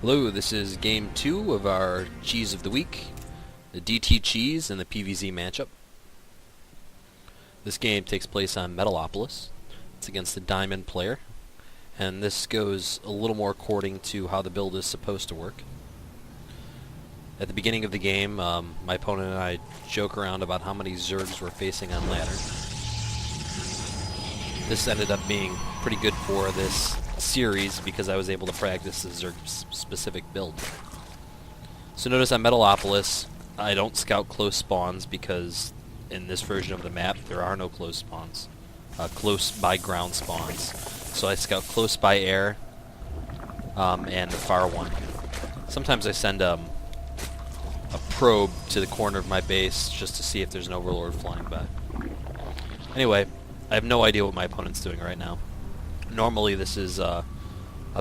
Hello, this is game 2 of our Cheese of the Week, the DT Cheese and the PvZ matchup. This game takes place on Metalopolis. It's against the Diamond player, and this goes a little more according to how the build is supposed to work. At the beginning of the game, my opponent and I joke around about how many Zergs we're facing on ladder. This ended up being pretty good for this series because I was able to practice the Zerg-specific build. So notice on Metalopolis, I don't scout close spawns because in this version of the map there are no close spawns. Close by ground spawns. So I scout close by air and the far one. Sometimes I send a probe to the corner of my base just to see if there's an overlord flying by. Anyway, I have no idea what my opponent's doing right now. Normally this is a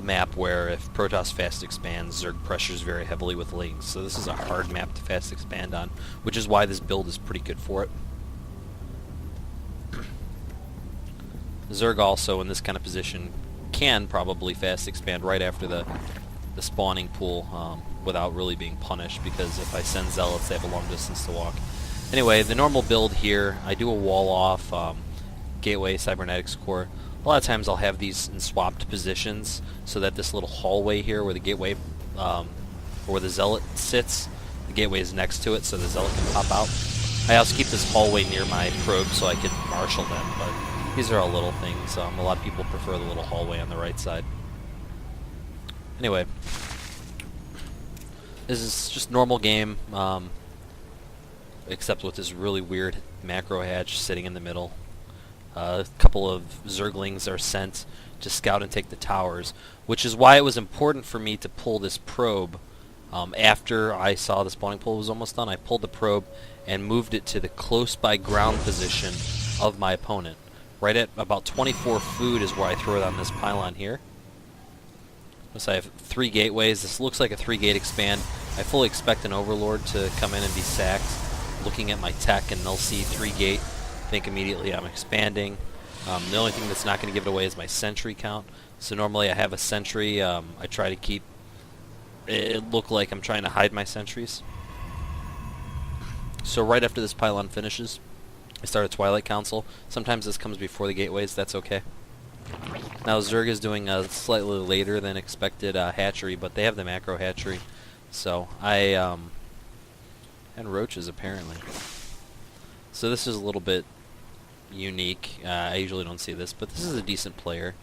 map where if Protoss fast expands, Zerg pressures very heavily with links. So this is a hard map to fast expand on, which is why this build is pretty good for it. Zerg also in this kind of position can probably fast expand right after the spawning pool without really being punished, because if I send Zealots they have a long distance to walk. Anyway, the normal build here, I do a wall off, gateway, cybernetics core. A lot of times I'll have these in swapped positions so that this little hallway here where the gateway, or where the Zealot sits, the gateway is next to it so the Zealot can pop out. I also keep this hallway near my probe so I can marshal them, but these are all little things. A lot of people prefer the little hallway on the right side. Anyway, this is just normal game, except with this really weird macro hatch sitting in the middle. A couple of Zerglings are sent to scout and take the towers, which is why it was important for me to pull this probe. After I saw the spawning pool was almost done, I pulled the probe and moved it to the close by ground position of my opponent. Right at about 24 food is where I throw it on this pylon here. So I have 3 gateways. This looks like a 3-gate expand. I fully expect an overlord to come in and be sacked. Looking at my tech, and they'll see 3-gate. Think immediately I'm expanding. The only thing that's not going to give it away is my sentry count. So normally I have a sentry. I try to keep it look like I'm trying to hide my sentries. So right after this pylon finishes, I start a Twilight Council. Sometimes this comes before the gateways. That's okay. Now Zerg is doing a slightly later than expected hatchery, but they have the macro hatchery. So and roaches apparently. So this is a little bit unique. I usually don't see this, but this is a decent player.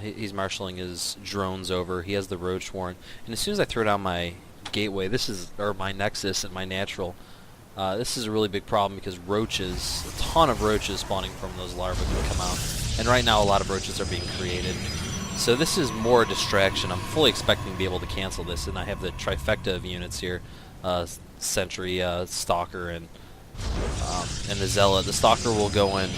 He's marshalling his drones over. He has the roach warren, and as soon as I throw down my gateway, or my nexus and my natural, this is a really big problem because roaches, a ton of roaches spawning from those larvae can come out, and right now a lot of roaches are being created. So this is more a distraction. I'm fully expecting to be able to cancel this, and I have the trifecta of units here: sentry, stalker, and the Zealot. The Stalker will go and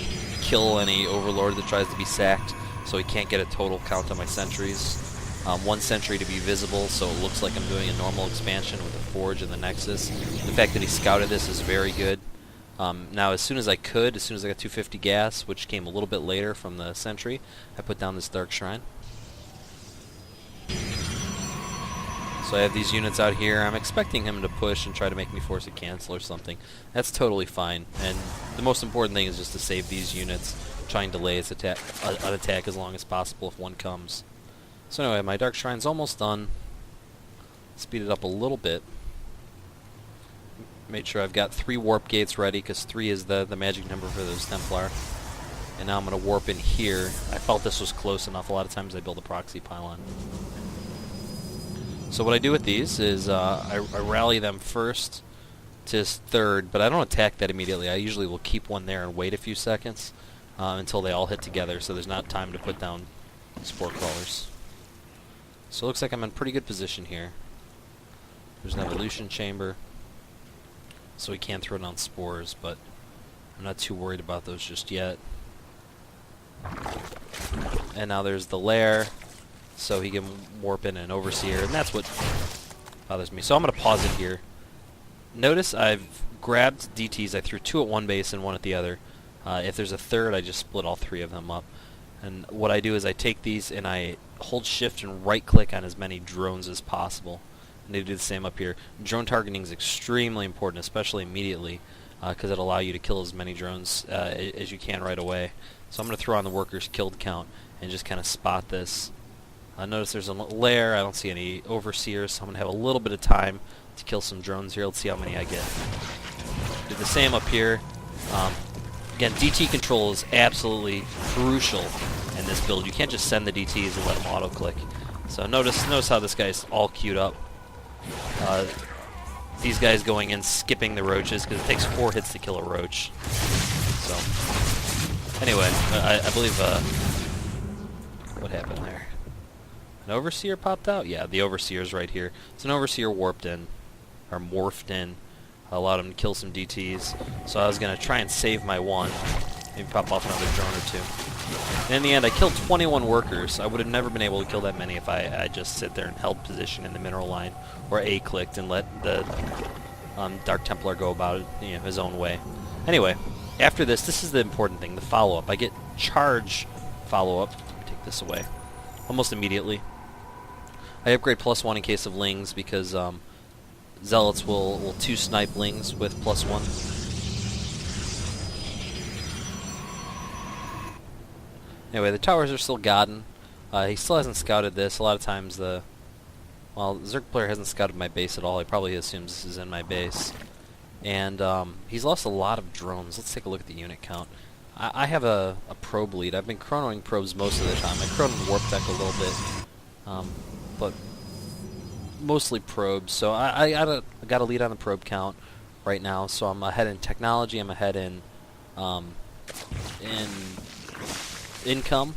kill any Overlord that tries to be sacked, so he can't get a total count on my sentries. 1 sentry to be visible, so it looks like I'm doing a normal expansion with the Forge and the Nexus. The fact that he scouted this is very good. Now, as soon as I got 250 gas, which came a little bit later from the sentry, I put down this Dark Shrine. So I have these units out here. I'm expecting him to push and try to make me force a cancel or something. That's totally fine. And the most important thing is just to save these units, try and delay an attack as long as possible if one comes. So anyway, my Dark Shrine's almost done. Speed it up a little bit. Made sure I've got 3 warp gates ready, because 3 is the magic number for those Templar. And now I'm going to warp in here. I felt this was close enough. A lot of times I build a proxy pylon. So what I do with these is I rally them first to 3rd, but I don't attack that immediately. I usually will keep one there and wait a few seconds until they all hit together, so there's not time to put down spore crawlers. So it looks like I'm in pretty good position here. There's an evolution chamber, so we can throw down spores, but I'm not too worried about those just yet. And now there's the lair, so he can warp in an Overseer, and that's what bothers me. So I'm going to pause it here. Notice I've grabbed DTs. I threw 2 at one base and 1 at the other. If there's a third, I just split all 3 of them up. And what I do is I take these and I hold shift and right click on as many drones as possible. And they do the same up here. Drone targeting is extremely important, especially immediately, because it'll allow you to kill as many drones as you can right away. So I'm going to throw on the workers killed count and just kind of spot this. Notice there's a lair. I don't see any overseers, so I'm going to have a little bit of time to kill some drones here. Let's see how many I get. Do the same up here. Again, DT control is absolutely crucial in this build. You can't just send the DTs and let them auto-click. So notice how this guy's all queued up. These guys going in, skipping the roaches, because it takes 4 hits to kill a roach. So, anyway, I believe, what happened there? An overseer popped out? Yeah, the overseer's right here. So an overseer warped in, or morphed in, allowed him to kill some DTs. So I was going to try and save my one, maybe pop off another drone or two. And in the end, I killed 21 workers. I would have never been able to kill that many if I just sit there and held position in the mineral line, or A-clicked and let the Dark Templar go about it, his own way. Anyway, after this is the important thing, the follow-up. I get charge follow-up. Take this away. Almost immediately. I upgrade +1 in case of lings because zealots will 2-snipe lings with +1. Anyway, the towers are still godding. He still hasn't scouted this. A lot of times the Zerg player hasn't scouted my base at all. He probably assumes this is in my base. And he's lost a lot of drones. Let's take a look at the unit count. I have a probe lead. I've been chronoing probes most of the time. I chronoed warp deck a little bit, but mostly probes. So I got a lead on the probe count right now. So I'm ahead in technology. I'm ahead in income,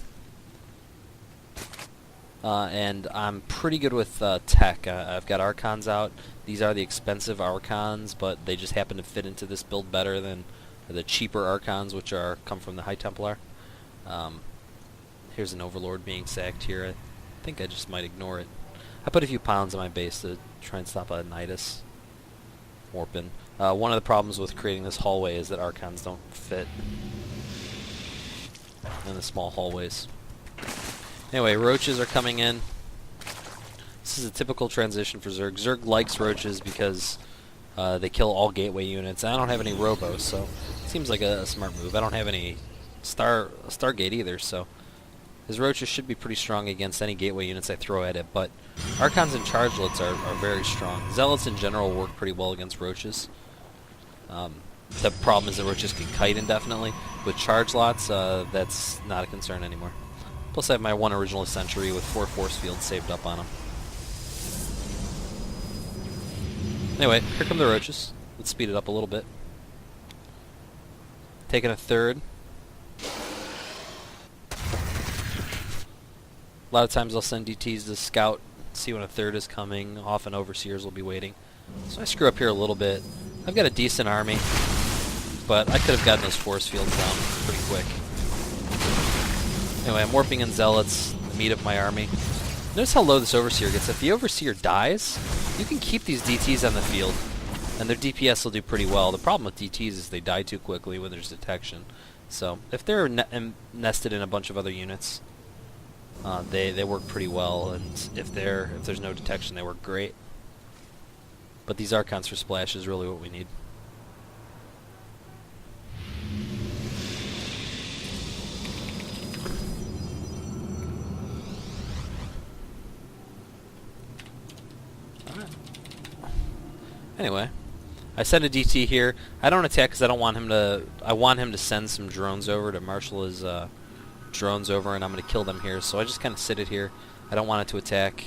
and I'm pretty good with tech. I've got Archons out. These are the expensive Archons, but they just happen to fit into this build better than the cheaper Archons, which come from the High Templar. Here's an Overlord being sacked here. I think I just might ignore it. I put a few pounds on my base to try and stop a Nidus warping. One of the problems with creating this hallway is that Archons don't fit in the small hallways. Anyway, roaches are coming in. This is a typical transition for Zerg. Zerg likes roaches because they kill all gateway units. I don't have any robos, so it seems like a smart move. I don't have any Stargate either, so his roaches should be pretty strong against any gateway units I throw at it, but Archons and Chargelets are very strong. Zealots in general work pretty well against roaches. The problem is the roaches can kite indefinitely. With Chargelots, that's not a concern anymore. Plus I have my one original Sentry with 4 force fields saved up on him. Anyway, here come the roaches. Let's speed it up a little bit. Taking a third. A lot of times I'll send DTs to scout, see when a third is coming. Often overseers will be waiting. So I screw up here a little bit. I've got a decent army, but I could have gotten those force fields down pretty quick. Anyway, I'm warping in zealots, the meat of my army. Notice how low this overseer gets. If the overseer dies, you can keep these DTs on the field, and their DPS will do pretty well. The problem with DTs is they die too quickly when there's detection. So if they're nested in a bunch of other units, they work pretty well, and if there's no detection, they work great. But these Archons for splash is really what we need. Anyway, I send a DT here. I don't attack because I don't want him to. I want him to send some drones over to marshal his drones over, and I'm going to kill them here. So I just kind of sit it here. I don't want it to attack.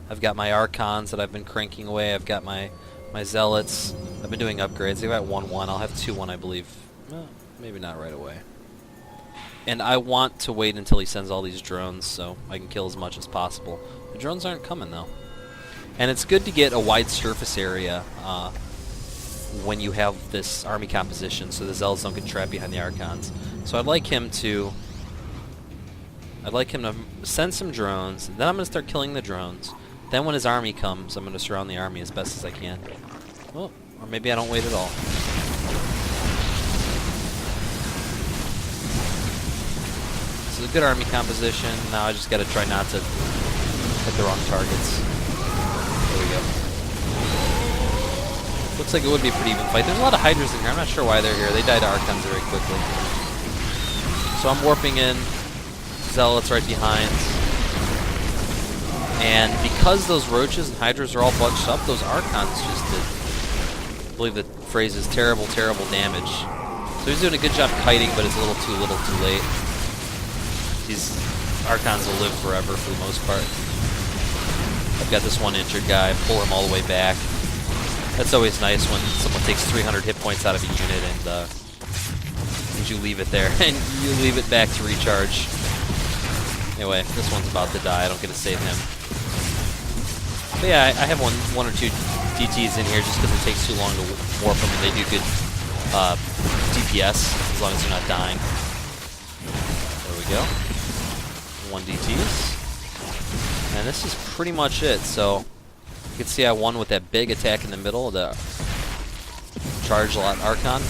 I've got my Archons that I've been cranking away. I've got my Zealots. I've been doing upgrades. I've got 1-1. I'll have 2-1, I believe. Well, maybe not right away. And I want to wait until he sends all these drones so I can kill as much as possible. The drones aren't coming, though. And it's good to get a wide surface area when you have this army composition so the Zealots don't get trapped behind the Archons. So I'd like him to send some drones. Then I'm going to start killing the drones. Then when his army comes, I'm going to surround the army as best as I can. Well, or maybe I don't wait at all. Good army composition. Now I just got to try not to hit the wrong targets. There we go. Looks like it would be a pretty even fight. There's a lot of Hydras in here. I'm not sure why they're here. They die to Archons very quickly. So I'm warping in. Zealots right behind. And because those Roaches and Hydras are all bunched up, those Archons just did, I believe the phrase is terrible, terrible damage. So he's doing a good job kiting, but it's a little too late. These Archons will live forever for the most part. I've got this one injured guy, pull him all the way back. That's always nice when someone takes 300 hit points out of a unit and you leave it there, and you leave it back to recharge. Anyway, this one's about to die. I don't get to save him. But yeah, I have one or two DTs in here just because it takes too long to warp them, and they do good DPS as long as they're not dying. There we go. 1 DTs. And this is pretty much it. So you can see I won with that big attack in the middle, the charge a lot Archon.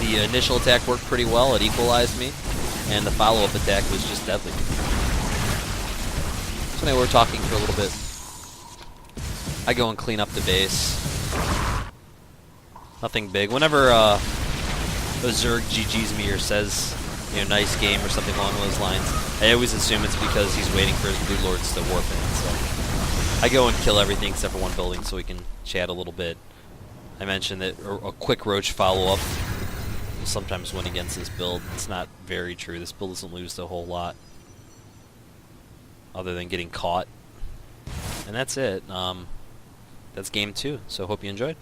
The initial attack worked pretty well. It equalized me. And the follow-up attack was just deadly. So anyway, we're talking for a little bit. I go and clean up the base. Nothing big. Whenever a Zerg GG's me or says, you know, nice game or something along those lines, I always assume it's because he's waiting for his Blue Lords to warp in. So I go and kill everything except for one building so we can chat a little bit. I mentioned that a quick Roach follow-up will sometimes win against this build. It's not very true. This build doesn't lose a whole lot other than getting caught. And that's it. That's game 2, so hope you enjoyed.